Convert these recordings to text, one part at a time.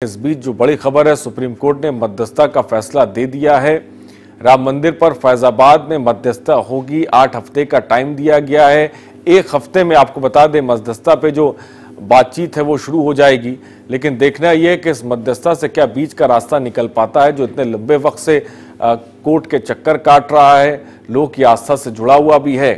इस बीच जो बड़ी खबर है, सुप्रीम कोर्ट ने मध्यस्थता का फैसला दे दिया है। राम मंदिर पर फैजाबाद में मध्यस्थता होगी। 8 हफ्ते का टाइम दिया गया है। 1 हफ्ते में आपको बता दें मध्यस्थता पे जो बातचीत है वो शुरू हो जाएगी। लेकिन देखना यह है कि इस मध्यस्थता से क्या बीच का रास्ता निकल पाता है, जो इतने लंबे वक्त से कोर्ट के चक्कर काट रहा है, लोग की आस्था से जुड़ा हुआ भी है।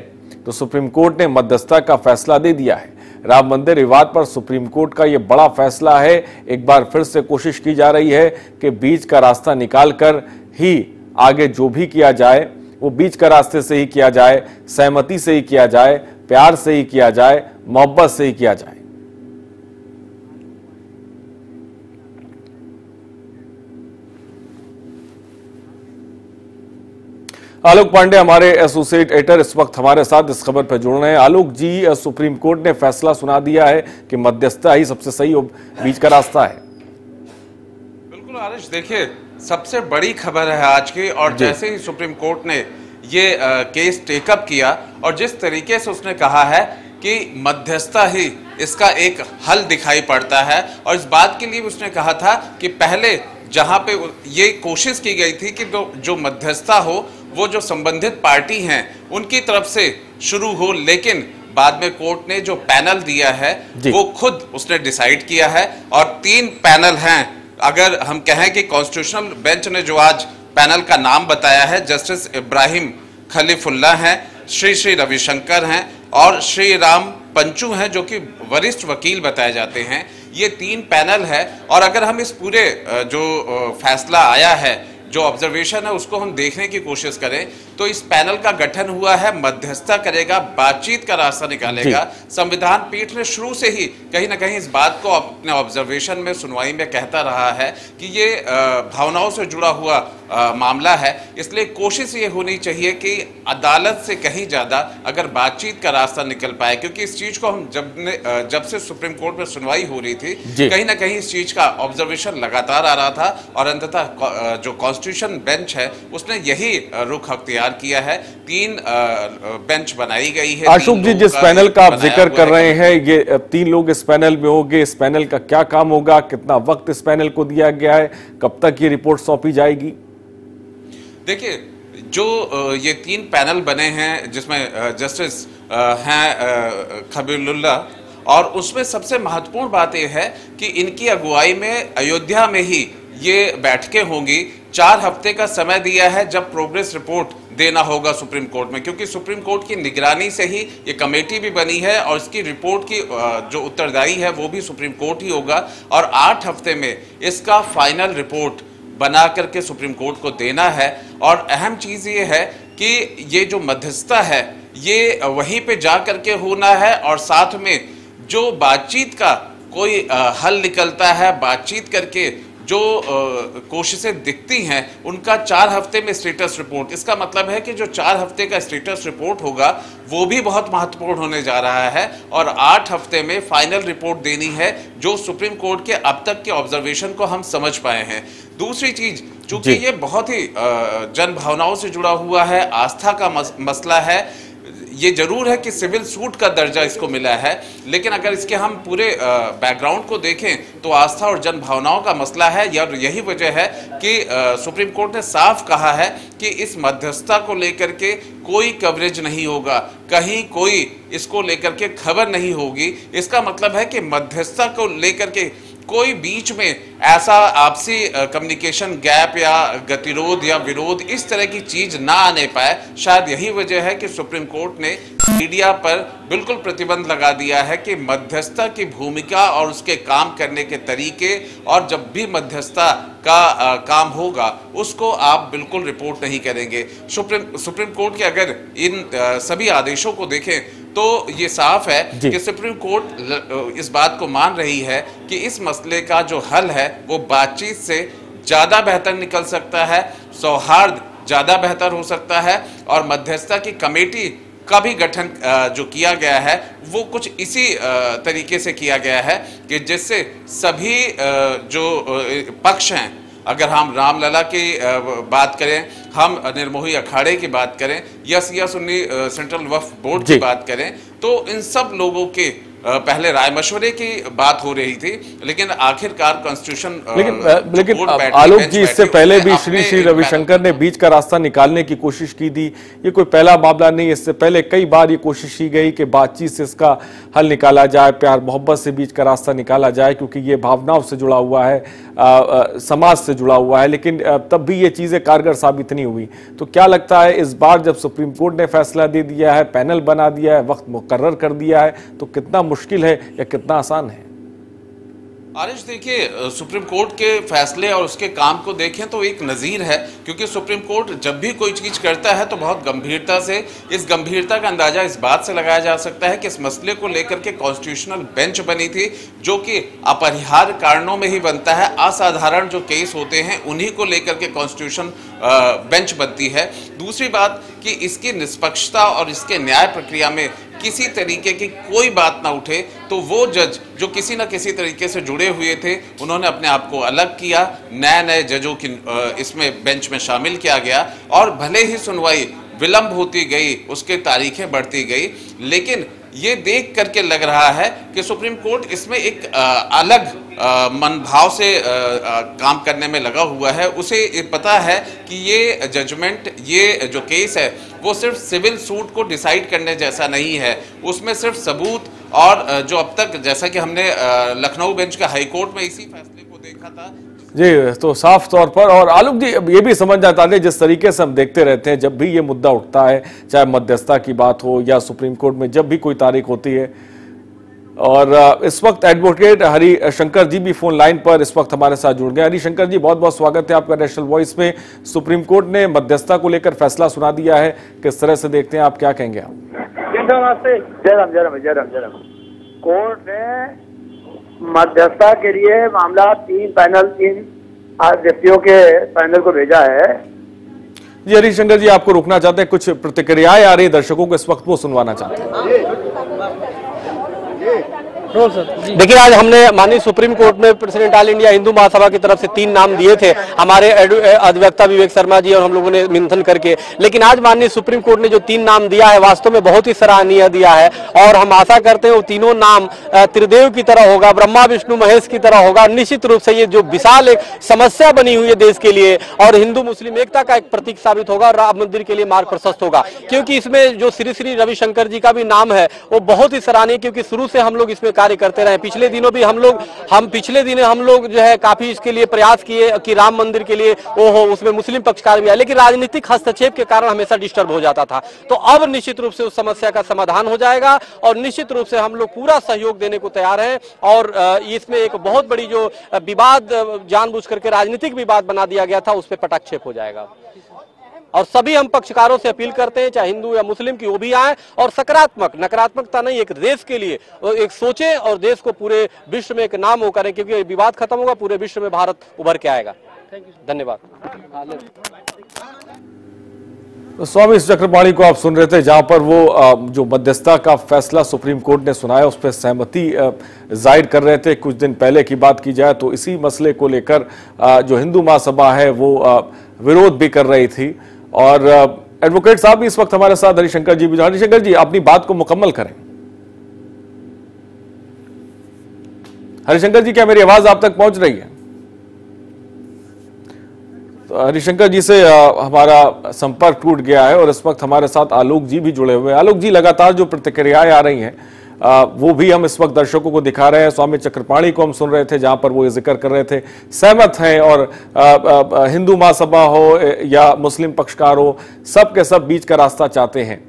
तो सुप्रीम कोर्ट ने मध्यस्थता का फैसला दे दिया है। राम मंदिर विवाद पर सुप्रीम कोर्ट का यह बड़ा फैसला है। एक बार फिर से कोशिश की जा रही है कि बीच का रास्ता निकालकर ही आगे जो भी किया जाए वो बीच का रास्ते से ही किया जाए, सहमति से ही किया जाए, प्यार से ही किया जाए, मोहब्बत से ही किया जाए। आलोक पांडे हमारे एसोसिएट एडिटर इस वक्त हमारे साथ इस खबर पर जुड़ रहे हैं। आलोक जी, सुप्रीम कोर्ट ने फैसला सुना दिया है कि मध्यस्थता ही सबसे सही बीच का रास्ता है। बिल्कुल आरिश, देखिए सबसे बड़ी खबर है आज की। और जैसे ही सुप्रीम कोर्ट ने ये केस टेकअप किया और जिस तरीके से उसने कहा है कि मध्यस्थता ही इसका एक हल दिखाई पड़ता है, और इस बात के लिए उसने कहा था कि पहले जहां पे ये कोशिश की गई थी कि जो मध्यस्थता हो वो जो संबंधित पार्टी हैं उनकी तरफ से शुरू हो, लेकिन बाद में कोर्ट ने जो पैनल दिया है वो खुद उसने डिसाइड किया है। और 3 पैनल हैं। अगर हम कहें कि कॉन्स्टिट्यूशनल बेंच ने जो आज पैनल का नाम बताया है, जस्टिस इब्राहिम खलीफुल्ला हैं, श्री रविशंकर हैं और श्री राम पंचू हैं, जो कि वरिष्ठ वकील बताए जाते हैं। ये 3 पैनल है। और अगर हम इस पूरे जो फैसला आया है, जो ऑब्जर्वेशन है, उसको हम देखने की कोशिश करें तो इस पैनल का गठन हुआ है, मध्यस्थता करेगा, बातचीत का रास्ता निकालेगा। संविधान पीठ ने शुरू से ही कहीं ना कहीं इस बात को अपने ऑब्जर्वेशन में, सुनवाई में कहता रहा है कि ये भावनाओं से जुड़ा हुआ मामला है। इसलिए कोशिश ये होनी चाहिए कि अदालत से कहीं ज्यादा अगर बातचीत का रास्ता निकल पाए, क्योंकि इस चीज को हम जब से सुप्रीम कोर्ट में सुनवाई हो रही थी, कहीं ना कहीं इस चीज का ऑब्जर्वेशन लगातार आ रहा था। और अंततः जो कॉन्स्टिट्यूशन बेंच है उसने यही रुख अख्तियार किया है। 3 बेंच बनाई गई है। अशोक जी, जिस पैनल का आप जिक्र कर रहे हैं, ये 3 लोग इस पैनल में होंगे। इस पैनल का क्या काम होगा, कितना वक्त इस पैनल को दिया गया है, कब तक ये रिपोर्ट सौंपी जाएगी? देखिए, जो ये 3 पैनल बने हैं जिसमें जस्टिस हैं खलीफुल्ला, और उसमें सबसे महत्वपूर्ण बात यह है कि इनकी अगुवाई में अयोध्या में ही ये बैठकें होंगी। 4 हफ्ते का समय दिया है जब प्रोग्रेस रिपोर्ट देना होगा सुप्रीम कोर्ट में, क्योंकि सुप्रीम कोर्ट की निगरानी से ही ये कमेटी भी बनी है और इसकी रिपोर्ट की जो उत्तरदायी है वो भी सुप्रीम कोर्ट ही होगा। और 8 हफ्ते में इसका फाइनल रिपोर्ट बना करके सुप्रीम कोर्ट को देना है। और अहम चीज ये है कि ये जो मध्यस्थता है ये वहीं पे जा करके होना है, और साथ में जो बातचीत का कोई हल निकलता है, बातचीत करके जो कोशिशें दिखती हैं उनका 4 हफ्ते में स्टेटस रिपोर्ट। इसका मतलब है कि जो 4 हफ्ते का स्टेटस रिपोर्ट होगा वो भी बहुत महत्वपूर्ण होने जा रहा है, और 8 हफ्ते में फाइनल रिपोर्ट देनी है, जो सुप्रीम कोर्ट के अब तक के ऑब्जर्वेशन को हम समझ पाए हैं। दूसरी चीज, चूंकि ये बहुत ही जन भावनाओं से जुड़ा हुआ है, आस्था का मसला है, ये जरूर है कि सिविल सूट का दर्जा इसको मिला है, लेकिन अगर इसके हम पूरे बैकग्राउंड को देखें तो आस्था और जन भावनाओं का मसला है। यही वजह है कि सुप्रीम कोर्ट ने साफ कहा है कि इस मध्यस्थता को लेकर के कोई कवरेज नहीं होगा, कहीं कोई इसको लेकर के खबर नहीं होगी। इसका मतलब है कि मध्यस्थता को लेकर के कोई बीच में ऐसा आपसी कम्युनिकेशन गैप या गतिरोध या विरोध इस तरह की चीज ना आने पाए। शायद यही वजह है कि सुप्रीम कोर्ट ने मीडिया पर बिल्कुल प्रतिबंध लगा दिया है कि मध्यस्थता की भूमिका और उसके काम करने के तरीके, और जब भी मध्यस्थता का काम होगा उसको आप बिल्कुल रिपोर्ट नहीं करेंगे। सुप्रीम कोर्ट के अगर इन सभी आदेशों को देखें तो ये साफ है कि सुप्रीम कोर्ट इस बात को मान रही है कि इस मसले का जो हल है वो बातचीत से ज्यादा बेहतर निकल सकता है, सौहार्द ज्यादा बेहतर हो सकता है। और मध्यस्थता की कमेटी का भी गठन जो किया गया है वो कुछ इसी तरीके से किया गया है कि जिससे सभी जो पक्ष हैं, अगर हम रामलला की बात करें, हम निर्मोही अखाड़े की बात करें या सिया सुन्नी सेंट्रल वक्फ बोर्ड की बात करें, तो इन सब लोगों के पहले राय मशवरे की बात हो रही थी, लेकिन आखिरकार कॉन्स्टिट्यूशन लेकिन आलोक जी, इससे पहले भी श्री रविशंकर ने बीच का रास्ता निकालने की कोशिश की थी। ये कोई पहला मामला नहीं, इससे पहले कई बार ये कोशिश की गई कि बातचीत से इसका हल निकाला जाए, प्यार मोहब्बत से बीच का रास्ता निकाला जाए, क्योंकि ये भावनाओं से जुड़ा हुआ है, समाज से जुड़ा हुआ है, लेकिन तब भी ये चीजें कारगर साबित नहीं हुई। तो क्या लगता है इस बार जब सुप्रीम कोर्ट ने फैसला दे दिया है, पैनल बना दिया है, वक्त मुकर्रर कर दिया है, तो कितना मुश्किल है या कितना आसान है? आरिश, देखिए, सुप्रीम कोर्ट के फैसले और उसके काम को देखें तो एक नज़ीर है, क्योंकि सुप्रीम कोर्ट जब भी कोई चीज़ करता है तो बहुत गंभीरता से, इस गंभीरता का अंदाजा इस बात से लगाया जा सकता है कि इस मसले को लेकर के कॉन्स्टिट्यूशनल बेंच बनी थी, जो कि अपरिहार्य कारणों में ही बनता है। असाधारण जो केस होते हैं उन्हीं को लेकर के कॉन्स्टिट्यूशन बेंच बनती है। दूसरी बात कि इसकी निष्पक्षता और इसके न्याय प्रक्रिया में किसी तरीके की कोई बात ना उठे, तो वो जज जो किसी न किसी तरीके से जुड़े हुए थे, उन्होंने अपने आप को अलग किया, नए जजों की इसमें बेंच में शामिल किया गया, और भले ही सुनवाई विलंब होती गई, उसके तारीखें बढ़ती गई, लेकिन ये देख करके लग रहा है कि सुप्रीम कोर्ट इसमें एक अलग मनभाव से काम करने में लगा हुआ है। उसे पता है कि ये जजमेंट, ये जो केस है, वो सिर्फ सिविल सूट को डिसाइड करने जैसा नहीं है, उसमें सिर्फ सबूत और जो अब तक, जैसा कि हमने लखनऊ बेंच के हाई कोर्ट में इसी फैसले को देखा था जी, तो साफ तौर पर। और आलोक जी, ये भी समझ जाता है जिस तरीके से हम देखते रहते हैं, जब भी ये मुद्दा उठता है, चाहे मध्यस्थता की बात हो या सुप्रीम कोर्ट में जब भी कोई तारीख होती है, और इस वक्त एडवोकेट हरिशंकर जी भी फोन लाइन पर इस वक्त हमारे साथ जुड़ गए। हरिशंकर जी, बहुत बहुत स्वागत है आपका नेशनल वॉइस में। सुप्रीम कोर्ट ने मध्यस्थता को लेकर फैसला सुना दिया है, किस तरह से देखते हैं आप, क्या कहेंगे आप? जयराम। कोर्ट ने मध्यस्थता के लिए मामला तीन व्यक्तियों के पैनल को भेजा है। जी हरिशंकर जी, आपको रोकना चाहते हैं, कुछ प्रतिक्रियाएं आ रही है दर्शकों को, इस वक्त वो सुनवाना चाहते हैं। देखिए, आज हमने माननीय सुप्रीम कोर्ट में president all India Hindu Mahasabha की तरफ से 3 नाम दिए थे, हमारे अधिवक्ता विवेक शर्मा जी और हम लोगों ने मंथन करके, लेकिन आज माननीय सुप्रीम कोर्ट ने जो 3 नाम दिया है, वास्तव में बहुत ही सराहनीय दिया है, और हम आशा करते हैं वो तीनों नाम त्रिदेव की तरह होगा, ब्रह्मा विष्णु महेश की तरह होगा। निश्चित रूप से ये जो विशाल एक समस्या बनी हुई है देश के लिए, और हिंदू मुस्लिम एकता का एक प्रतीक साबित होगा, और राम मंदिर के लिए मार्ग प्रशस्त होगा, क्योंकि इसमें जो श्री रविशंकर जी का भी नाम है वो बहुत ही सराहनीय, क्योंकि शुरू से हम लोग इसमें कार्य करते रहे। पिछले दिनों भी हम लोग जो है काफी इसके लिए प्रयास किए कि राम मंदिर के लिए वो हो, उसमें मुस्लिम पक्षकार भी आए, लेकिन राजनीतिक हस्तक्षेप के कारण हमेशा डिस्टर्ब हो जाता था। तो अब निश्चित रूप से उस समस्या का समाधान हो जाएगा, और निश्चित रूप से हम लोग पूरा सहयोग देने को तैयार हैं, और इसमें एक बहुत बड़ी जो विवाद जानबूझ करके राजनीतिक विवाद बना दिया गया था, उस पर पटाक्षेप हो जाएगा। और सभी हम पक्षकारों से अपील करते हैं, चाहे हिंदू या मुस्लिम, की वो भी आए और सकारात्मक, नकारात्मकता नहीं, एक देश के लिए एक सोचें और देश को पूरे विश्व में एक नाम हो करें, क्योंकि विवाद खत्म होगा, पूरे विश्व में भारत उभर के आएगा। धन्यवाद। तो स्वामी चक्रपाणी को आप सुन रहे थे, जहां पर वो जो मध्यस्थता का फैसला सुप्रीम कोर्ट ने सुनाया उस पर सहमति जाहिर कर रहे थे। कुछ दिन पहले की बात की जाए तो इसी मसले को लेकर जो हिंदू महासभा है वो विरोध भी कर रही थी, और एडवोकेट साहब भी इस वक्त हमारे साथ, हरिशंकर जी भी। हरिशंकर जी, अपनी बात को मुकम्मल करें। हरिशंकर जी, क्या मेरी आवाज आप तक पहुंच रही है? तो हरिशंकर जी से हमारा संपर्क टूट गया है, और इस वक्त हमारे साथ आलोक जी भी जुड़े हुए हैं। आलोक जी, लगातार जो प्रतिक्रियाएं आ रही हैं वो भी हम इस वक्त दर्शकों को दिखा रहे हैं। स्वामी चक्रपाणी को हम सुन रहे थे, जहां पर वो ये जिक्र कर रहे थे, सहमत हैं, और हिंदू महासभा हो या मुस्लिम पक्षकार हो, सब के सब बीच का रास्ता चाहते हैं।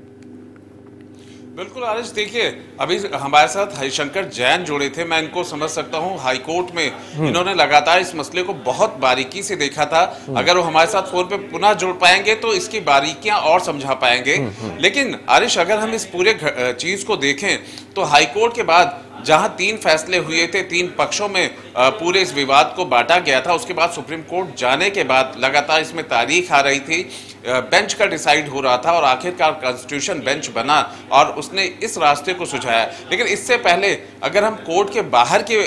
बिल्कुल आरिश, देखिए, अभी हमारे साथ हरिशंकर जैन जुड़े थे, मैं इनको समझ सकता हूं। हाईकोर्ट में इन्होंने लगातार इस मसले को बहुत बारीकी से देखा था। अगर वो हमारे साथ फोन पे पुनः जुड़ पाएंगे तो इसकी बारीकियां और समझा पाएंगे। लेकिन आरिश, अगर हम इस पूरे चीज को देखें तो हाईकोर्ट के बाद जहां 3 फैसले हुए थे, 3 पक्षों में पूरे इस विवाद को बांटा गया था, उसके बाद सुप्रीम कोर्ट जाने के बाद लगातार इसमें तारीख आ रही थी, बेंच का डिसाइड हो रहा था, और आखिरकार कॉन्स्टिट्यूशन बेंच बना और उसने इस रास्ते को सुझाया। लेकिन इससे पहले अगर हम कोर्ट के बाहर की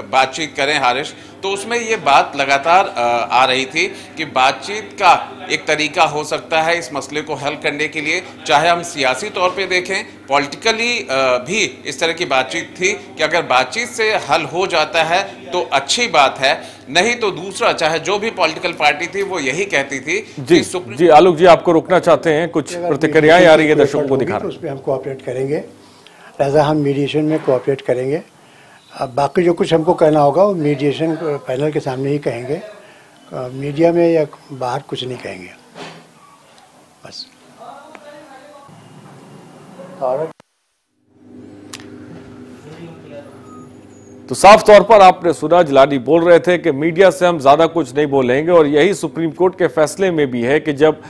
बातचीत करें हारिश, तो उसमें ये बात लगातार आ रही थी कि बातचीत का एक तरीका हो सकता है इस मसले को हल करने के लिए, चाहे हम सियासी तौर पे देखें, पॉलिटिकली भी इस तरह की बातचीत थी कि अगर बातचीत से हल हो जाता है तो अच्छी बात है, नहीं तो दूसरा चाहे जो भी पॉलिटिकल पार्टी थी वो यही कहती थी। जी आलोक जी, आपको रोकना चाहते हैं, कुछ प्रतिक्रियाएं आ रही है दर्शकों को दिखा रहे हैं। उसमें हम कोऑपरेट करेंगे, ऐसा हम मीडिएशन में कोऑपरेट करेंगे। अब बाकी जो कुछ हमको कहना होगा वो मीडिएशन पैनल के सामने ही कहेंगे, मीडिया में या बाहर कुछ नहीं कहेंगे बस। तो साफ तौर पर आपने सुना, जिलानी बोल रहे थे कि मीडिया से हम ज्यादा कुछ नहीं बोलेंगे, और यही सुप्रीम कोर्ट के फैसले में भी है कि जब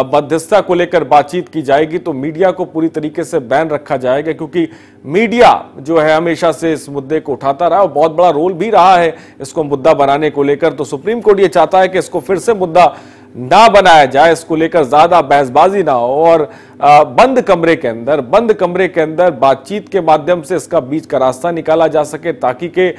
मध्यस्थता को लेकर बातचीत की जाएगी तो मीडिया को पूरी तरीके से बैन रखा जाएगा, क्योंकि मीडिया जो है हमेशा से इस मुद्दे को उठाता रहा और बहुत बड़ा रोल भी रहा है इसको मुद्दा बनाने को लेकर। तो सुप्रीम कोर्ट ये चाहता है कि इसको फिर से मुद्दा ना बनाया जाए, इसको लेकर ज्यादा बहसबाजी ना हो और बंद कमरे के अंदर बातचीत के माध्यम से इसका बीच का रास्ता निकाला जा सके, ताकि के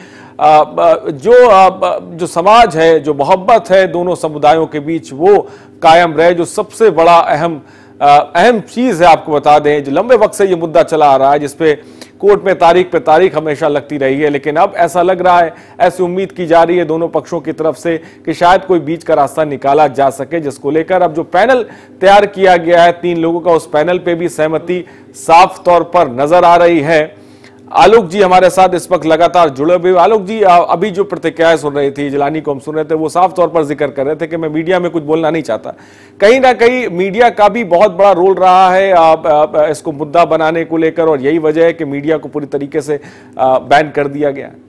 जो समाज है, जो मोहब्बत है दोनों समुदायों के बीच, वो कायम रहे। जो सबसे बड़ा अहम चीज है, आपको बता दें, जो लंबे वक्त से ये मुद्दा चला आ रहा है, जिसपे कोर्ट में तारीख पे तारीख हमेशा लगती रही है, लेकिन अब ऐसा लग रहा है, ऐसी उम्मीद की जा रही है दोनों पक्षों की तरफ से कि शायद कोई बीच का रास्ता निकाला जा सके, जिसको लेकर अब जो पैनल तैयार किया गया है 3 लोगों का, उस पैनल पे भी सहमति साफ तौर पर नजर आ रही है। आलोक जी हमारे साथ इस वक्त लगातार जुड़े हुए। आलोक जी, अभी जो प्रतिक्रियाएं सुन रही थी, जिलानी को हम सुन रहे थे, वो साफ तौर पर जिक्र कर रहे थे कि मैं मीडिया में कुछ बोलना नहीं चाहता। कहीं ना कहीं मीडिया का भी बहुत बड़ा रोल रहा है इसको मुद्दा बनाने को लेकर, और यही वजह है कि मीडिया को पूरी तरीके से बैन कर दिया गया है।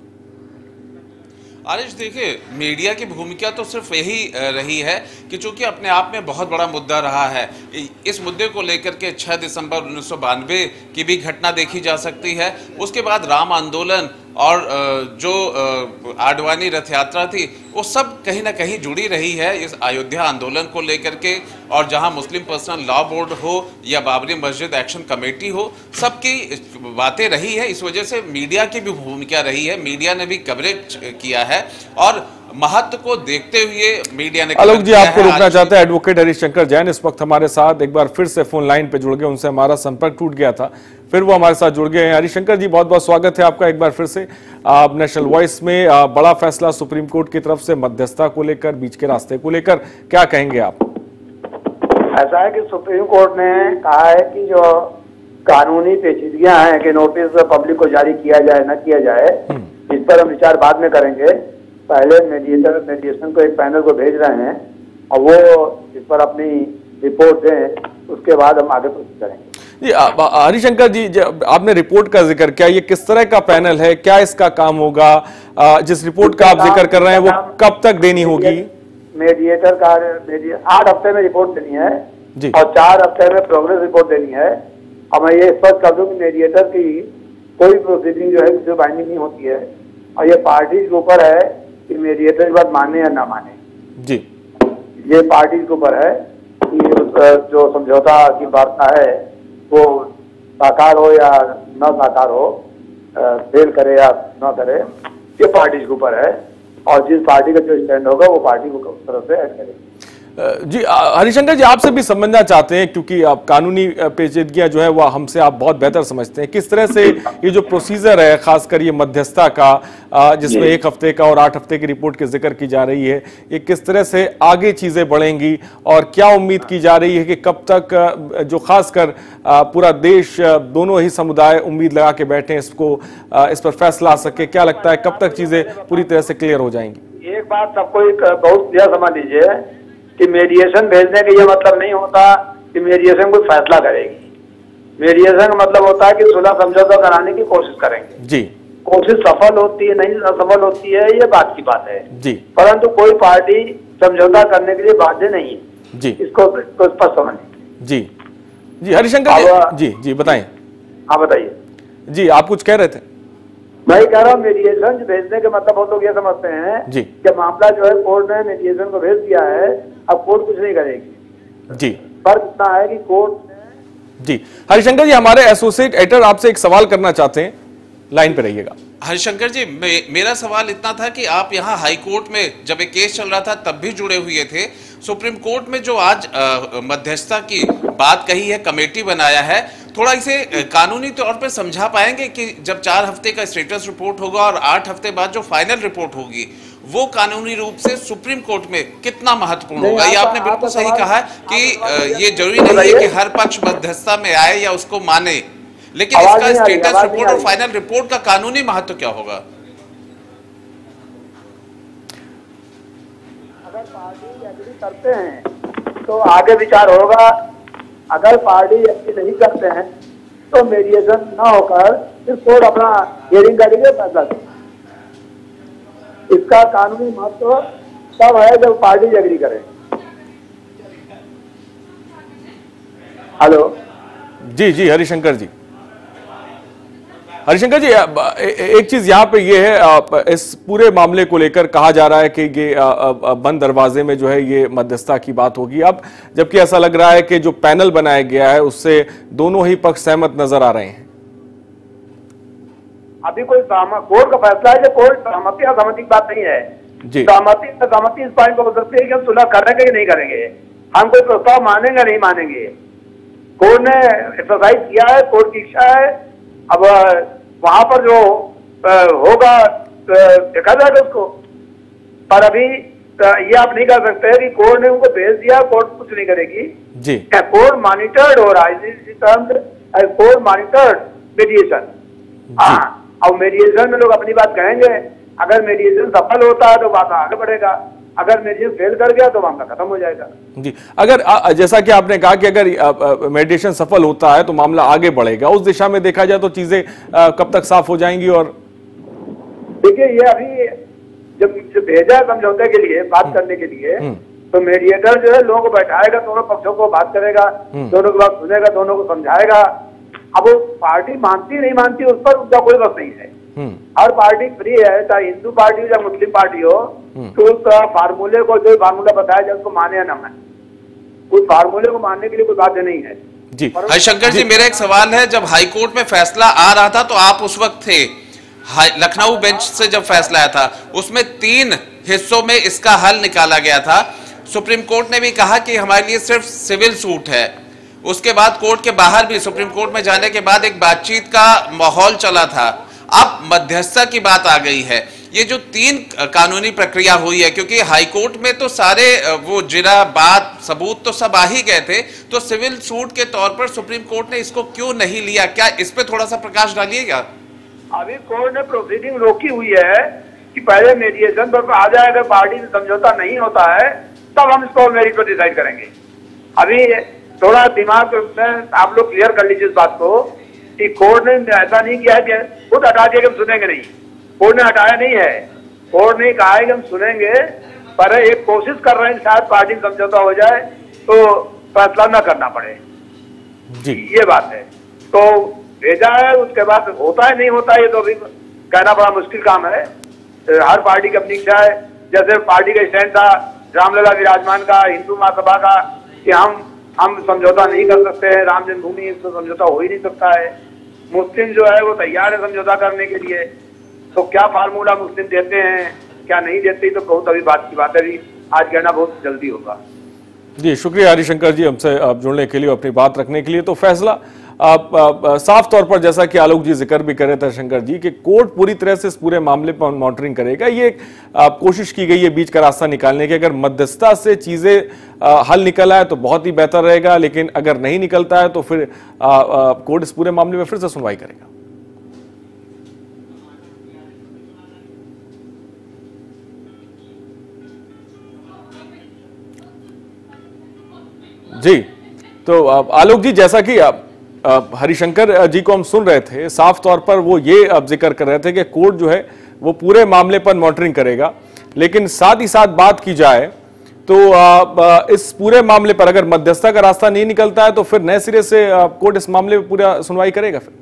आरिश, देखिए, मीडिया की भूमिका तो सिर्फ यही रही है कि चूंकि अपने आप में बहुत बड़ा मुद्दा रहा है, इस मुद्दे को लेकर के 6 दिसंबर 1992 की भी घटना देखी जा सकती है। उसके बाद राम आंदोलन और जो आडवाणी रथ यात्रा थी, वो सब कहीं ना कहीं जुड़ी रही है इस अयोध्या आंदोलन को लेकर के, और जहां मुस्लिम पर्सनल लॉ बोर्ड हो या बाबरी मस्जिद एक्शन कमेटी हो, सबकी बातें रही है। इस वजह से मीडिया की भी भूमिका रही है, मीडिया ने भी कवरेज किया है और महत्व को देखते हुए मीडिया ने। आलोक जी, आपको रोकना चाहते हैं एडवोकेट हरिशंकर जैन इस वक्त हमारे साथ एक बार फिर से फोन लाइन पे जुड़ गए, उनसे हमारा संपर्क टूट गया था, फिर वो हमारे साथ जुड़ गए हैं। हरिशंकर जी, बहुत बहुत स्वागत है आपका एक बार फिर से नेशनल वॉइस में। बड़ा फैसला सुप्रीम कोर्ट की तरफ से मध्यस्थता को लेकर, बीच के रास्ते को लेकर, क्या कहेंगे आप? ऐसा है कि सुप्रीम कोर्ट ने कहा है कि जो कानूनी पेचीदगियां हैं कि नोटिस पब्लिक को जारी किया जाए न किया जाए, इस पर हम विचार बाद में करेंगे। पहले मेडिएशन को एक पैनल को भेज रहे हैं और वो इस पर अपनी रिपोर्ट दें, उसके बाद हम आगे प्रोसीड करेंगे। जी हरिशंकर जी, आपने रिपोर्ट का जिक्र किया, ये किस तरह का पैनल है, क्या इसका काम होगा? जिस रिपोर्ट का आप जिक्र कर रहे हैं वो कब तक देनी होगी? मेडिएटर का 8 हफ्ते में रिपोर्ट देनी है जी, और 4 हफ्ते में प्रोग्रेस रिपोर्ट देनी है। अब मैं ये स्पष्ट कर दूं कि मेडिएटर की कोई प्रोसीडिंग जो है किसी बाइंडिंग नहीं होती है, और ये पार्टी के ऊपर है कि मेडिएटर की बात माने या ना माने जी। ये पार्टी के ऊपर है कि जो समझौता की वार्ता है वो साकार हो या न साकार हो, फेल करे या न करे, ये पार्टी के ऊपर है, और जिस पार्टी का जो स्टैंड होगा वो पार्टी को उस तरफ से ऐड करेगी। जी हरिशंकर जी, आपसे भी समझना चाहते हैं, क्योंकि आप कानूनी पेचीदगियां जो है वह हमसे आप बहुत बेहतर समझते हैं, किस तरह से ये जो प्रोसीजर है, खासकर ये मध्यस्थता का, जिसमें 1 हफ्ते का और 8 हफ्ते की रिपोर्ट की जिक्र की जा रही है, ये किस तरह से आगे चीजें बढ़ेंगी और क्या उम्मीद की जा रही है कि कब तक जो खासकर पूरा देश, दोनों ही समुदाय उम्मीद लगा के बैठे हैं इसको, इस पर फैसला आ सके? क्या लगता है कब तक चीजें पूरी तरह से क्लियर हो जाएंगी? एक बात सबको बहुत क्लियर समझ लीजिए कि मेडिएशन भेजने का ये मतलब नहीं होता कि मेडिएशन कोई फैसला करेगी। मेडिएशन का मतलब होता है कि सुलह समझौता कराने की कोशिश करेंगे जी। कोशिश सफल होती है नहीं असफल होती है, ये बात की बात है जी, परंतु कोई पार्टी समझौता करने के लिए बाध्य नहीं है जी, इसको स्पष्ट समझिए जी। जी हरिशंकर जी बताएं। हाँ बताइए जी, आप कुछ कह रहे थे? मैं कह रहा हूँ मेडिएशन भेजने के मतलब बहुत लोग ये समझते हैं जी कि मामला जो है कोर्ट ने मेडिएशन को भेज दिया है, अब कोर्ट कुछ नहीं करेगी जी। फर्क इतना है कि कोर्ट जी। हरिशंकर जी, हमारे एसोसिएट एडिटर आपसे एक सवाल करना चाहते हैं, लाइन पे रहिएगा। हरिशंकर जी, मेरा सवाल इतना था कि आप यहाँ हाई कोर्ट में जब एक केस चल रहा था तब भी जुड़े हुए थे। सुप्रीम कोर्ट में जो आज मध्यस्थता की बात कही है, कमेटी बनाया है, थोड़ा इसे कानूनी तौर पे समझा पाएंगे कि जब 4 हफ्ते का स्टेटस रिपोर्ट होगा और 8 हफ्ते बाद जो फाइनल रिपोर्ट होगी वो कानूनी रूप से सुप्रीम कोर्ट में कितना महत्वपूर्ण होगा? ये आपने बिल्कुल सही कहा है कि ये जरूरी नहीं है कि हर पक्ष मध्यस्थता में आए या उसको माने, लेकिन इसका स्टेटस रिपोर्ट और फाइनल रिपोर्ट का कानूनी महत्व क्या होगा? अगर पार्टी एग्री करते हैं तो आगे विचार होगा, अगर पार्टी एग्री नहीं करते हैं तो मीडिएशन ना होकर फिर कोर्ट अपना हियरिंग करेंगे, फैसला देंगे। इसका कानूनी महत्व तब है जब पार्टी एग्री करे। हेलो जी जी हरिशंकर जी, हरिशंकर जी, एक चीज यहाँ पे ये है, इस पूरे मामले को लेकर कहा जा रहा है कि ये बंद दरवाजे में जो है ये मध्यस्थता की बात होगी अब, जबकि ऐसा लग रहा है कि जो पैनल बनाया गया है उससे दोनों ही पक्ष सहमत नजर आ रहे हैं। अभी कोई कोर्ट का फैसला है, जो कोर्ट सहमति असहमति की बात नहीं है जी। सहमति इस पॉइंट को हो सकती है कि हम सुलह करेंगे कि नहीं करेंगे, हम कोई प्रस्ताव मानेंगे नहीं मानेंगे। कोर्ट ने एक्सरसाइज किया है, कोर्ट की इच्छा है, अब वहां पर जो होगा देखा जाएगा उसको। पर अभी ये आप नहीं कर सकते कि कोर्ट ने उनको भेज दिया, कोर्ट कुछ नहीं करेगी जी। कोर्ट मॉनिटर्ड हो रहा है, कोर्ट मॉनिटर्ड मीडिएशन। हाँ, अब मीडिएशन में लोग अपनी बात कहेंगे, अगर मीडिएशन सफल होता है तो बात आगे बढ़ेगा, अगर मेडिएशन फेल कर गया तो मामला खत्म हो जाएगा जी। अगर जैसा कि आपने कहा कि अगर मेडिएशन सफल होता है तो मामला आगे बढ़ेगा, उस दिशा में देखा जाए तो चीजें कब तक साफ हो जाएंगी? और देखिए, ये अभी जब भेजा समझौते के लिए बात करने के लिए, तो मीडिएटर जो है लोगों को बैठाएगा, दोनों पक्षों को बात करेगा, दोनों की बात सुनेगा, दोनों को समझाएगा। अब वो पार्टी मानती नहीं मानती उस पर उसका कोई बस नहीं है। हर पार्टी फ्री है, चाहे हिंदू पार्टी हो या मुस्लिम पार्टी हो, तो उस फार्मूले को, जो फार्मूला बताया जाए उसको माने या ना माने, उस फार्मूले को मानने के लिए कोई बाध्य नहीं है जी। हरिशंकर जी, मेरा एक सवाल है, जब हाईकोर्ट में फैसला आ रहा था तो आप उस वक्त थे, लखनऊ बेंच से जब फैसला आया था उसमें 3 हिस्सों में इसका हल निकाला गया था। सुप्रीम कोर्ट ने भी कहा कि हमारे लिए सिर्फ सिविल सूट है। उसके बाद कोर्ट के बाहर भी, सुप्रीम कोर्ट में जाने के बाद एक बातचीत का माहौल चला था। अब मध्यस्थता की बात आ गई है। ये जो 3 कानूनी प्रक्रिया हुई है, क्योंकि हाईकोर्ट में तो सारे वो जिरा बात सबूत तो सब आ ही गए थे, तो सिविल सूट के तौर पर सुप्रीम कोर्ट ने इसको क्यों नहीं लिया? क्या इस पे थोड़ा सा प्रकाश डालिएगा? अभी कोर्ट ने प्रोसीडिंग रोकी हुई है कि पहले मीडिएशन पर आ जाए, अगर पार्टी से समझौता नहीं होता है तब हम इसको मेरिट पर डिसाइड करेंगे। अभी थोड़ा दिमाग में आप लोग क्लियर कर लीजिए इस बात को कि कोर्ट ने ऐसा नहीं किया है कि खुद हटा दिया कि हम सुनेंगे नहीं। कोर्ट ने हटाया नहीं है, कोर्ट ने कहा है कि हम सुनेंगे, पर एक कोशिश कर रहे हैं शायद पार्टी में समझौता हो जाए तो फैसला न करना पड़े जी, ये बात है। तो भेजा है, उसके बाद होता है नहीं होता है ये तो अभी कहना बड़ा मुश्किल काम है। हर पार्टी की अपनी इच्छा है। जैसे पार्टी का स्टैंड था रामलला विराजमान का, हिंदू महासभा का, कि हम समझौता नहीं कर सकते हैं, राम जन्मभूमि तो समझौता हो ही नहीं सकता है। मुस्लिम जो है वो तैयार है समझौता करने के लिए, तो क्या फार्मूला मुस्लिम देते हैं क्या नहीं देते, तो बहुत अभी बात की बात है, अभी आज कहना बहुत जल्दी होगा जी। शुक्रिया हरिशंकर जी हमसे जुड़ने के लिए, अपनी बात रखने के लिए। तो फैसला साफ तौर पर, जैसा कि आलोक जी जिक्र भी कर रहे थे शंकर जी, कि कोर्ट पूरी तरह से इस पूरे मामले पर मॉनिटरिंग करेगा। ये कोशिश की गई है बीच का रास्ता निकालने की। अगर मध्यस्थता से चीजें हल निकल आए तो बहुत ही बेहतर रहेगा, लेकिन अगर नहीं निकलता है तो फिर कोर्ट इस पूरे मामले में फिर से सुनवाई करेगा जी। तो आलोक जी, जैसा कि हरिशंकर जी को हम सुन रहे थे, साफ तौर पर वो ये अब जिक्र कर रहे थे कि कोर्ट जो है वो पूरे मामले पर मॉनिटरिंग करेगा, लेकिन साथ ही साथ बात की जाए तो इस पूरे मामले पर अगर मध्यस्थता का रास्ता नहीं निकलता है तो फिर नए सिरे से कोर्ट इस मामले पर पूरा सुनवाई करेगा। फिर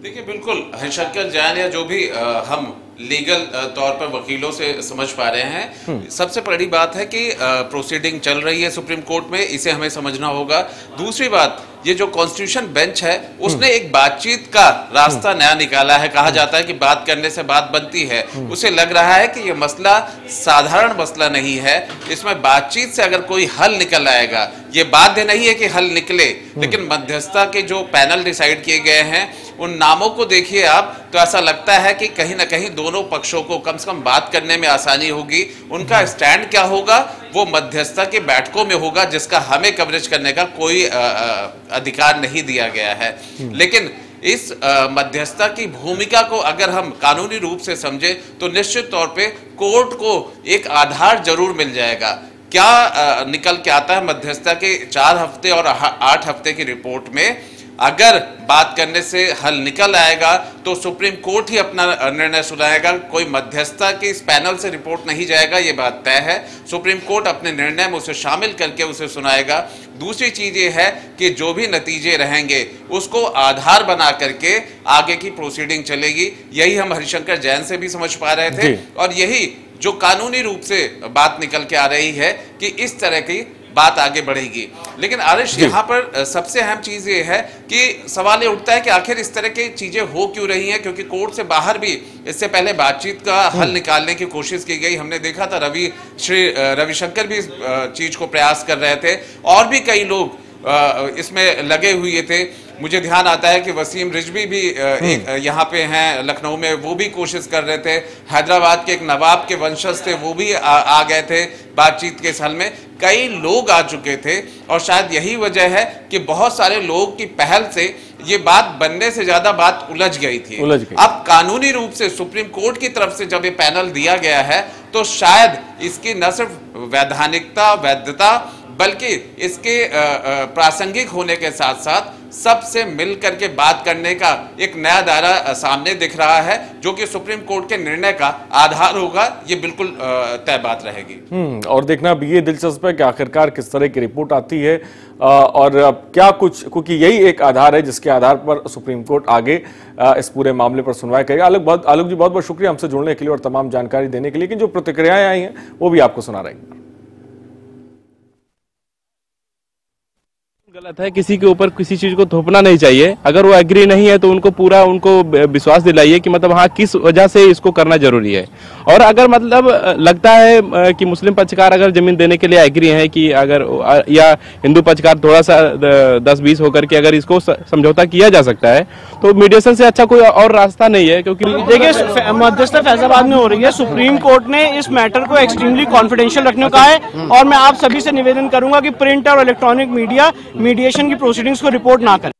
देखिए, बिल्कुल हरिशंकर जैन या जो भी हम लीगल तौर पर वकीलों से समझ पा रहे हैं। सबसे बड़ी बात है कि प्रोसीडिंग चल रही है सुप्रीम कोर्ट में, इसे हमें समझना होगा। दूसरी बात, ये जो कॉन्स्टिट्यूशन बेंच है उसने एक बातचीत का रास्ता नया निकाला है। कहा जाता है कि बात करने से बात बनती है। उसे लग रहा है कि ये मसला साधारण मसला नहीं है, इसमें बातचीत से अगर कोई हल निकल आएगा, ये बाध्य नहीं है कि हल निकले, लेकिन मध्यस्थता के जो पैनल डिसाइड किए गए हैं उन नामों को देखिए आप, तो ऐसा लगता है कि कहीं ना कहीं दोनों पक्षों को कम से कम बात करने में आसानी होगी। उनका स्टैंड क्या होगा वो मध्यस्थता की बैठकों में होगा, जिसका हमें कवरेज करने का कोई अधिकार नहीं दिया गया है। लेकिन इस मध्यस्थता की भूमिका को अगर हम कानूनी रूप से समझे तो निश्चित तौर पे कोर्ट को एक आधार जरूर मिल जाएगा। क्या निकल के आता है मध्यस्थता के 4 हफ्ते और 8 हफ्ते की रिपोर्ट में, अगर बात करने से हल निकल आएगा तो सुप्रीम कोर्ट ही अपना निर्णय सुनाएगा। कोई मध्यस्थता के इस पैनल से रिपोर्ट नहीं जाएगा, ये बात तय है। सुप्रीम कोर्ट अपने निर्णय में उसे शामिल करके उसे सुनाएगा। दूसरी चीज ये है कि जो भी नतीजे रहेंगे उसको आधार बना करके आगे की प्रोसीडिंग चलेगी। यही हम हरिशंकर जैन से भी समझ पा रहे थे और यही जो कानूनी रूप से बात निकल के आ रही है कि इस तरह की बात आगे बढ़ेगी। लेकिन आरिश, यहाँ पर सबसे अहम चीज ये है कि सवाल ये उठता है कि आखिर इस तरह की चीजें हो क्यों रही हैं, क्योंकि कोर्ट से बाहर भी इससे पहले बातचीत का हल निकालने की कोशिश की गई। हमने देखा था श्री रविशंकर भी इस चीज को प्रयास कर रहे थे और भी कई लोग इसमें लगे हुए थे। मुझे ध्यान आता है कि वसीम रिजवी भी यहाँ पे हैं लखनऊ में, वो भी कोशिश कर रहे थे। हैदराबाद के एक नवाब के वंशज थे, वो भी आ गए थे बातचीत के इस हल में। कई लोग आ चुके थे और शायद यही वजह है कि बहुत सारे लोगों की पहल से ये बात बनने से ज्यादा बात उलझ गई थी। अब कानूनी रूप से सुप्रीम कोर्ट की तरफ से जब ये पैनल दिया गया है तो शायद इसकी न सिर्फ वैधानिकता, वैधता, बल्कि इसके प्रासंगिक होने के साथ साथ सबसे मिलकर के बात करने का एक नया दायरा सामने दिख रहा है, जो कि सुप्रीम कोर्ट के निर्णय का आधार होगा। ये बिल्कुल तय बात रहेगी। और देखना भी ये दिलचस्प है कि आखिरकार किस तरह की रिपोर्ट आती है और क्या कुछ, क्योंकि यही एक आधार है जिसके आधार पर सुप्रीम कोर्ट आगे इस पूरे मामले पर सुनवाई करेगा। आलोक जी बहुत बहुत शुक्रिया हमसे जुड़ने के लिए और तमाम जानकारी देने के लिए। कि जो प्रतिक्रियाएं आई हैं वो भी आपको सुना रहेंगे। गलत है, किसी के ऊपर किसी चीज को थोपना नहीं चाहिए। अगर वो एग्री नहीं है तो उनको विश्वास दिलाइए कि मतलब हाँ किस वजह से इसको करना जरूरी है। और अगर मतलब लगता है कि मुस्लिम पक्षकार अगर जमीन देने के लिए एग्री है कि अगर, या हिंदू पक्षकार थोड़ा सा 10-20 होकर के अगर इसको समझौता किया जा सकता है तो मीडिएशन से अच्छा कोई और रास्ता नहीं है। क्योंकि देखिए, मध्यस्थता फैजाबाद में हो रही है। सुप्रीम कोर्ट ने इस मैटर को एक्सट्रीमली कॉन्फिडेंशियल रखने को कहा है और मैं आप सभी से निवेदन करूंगा कि प्रिंट और इलेक्ट्रॉनिक मीडिया मीडिएशन की प्रोसीडिंग्स को रिपोर्ट ना करें।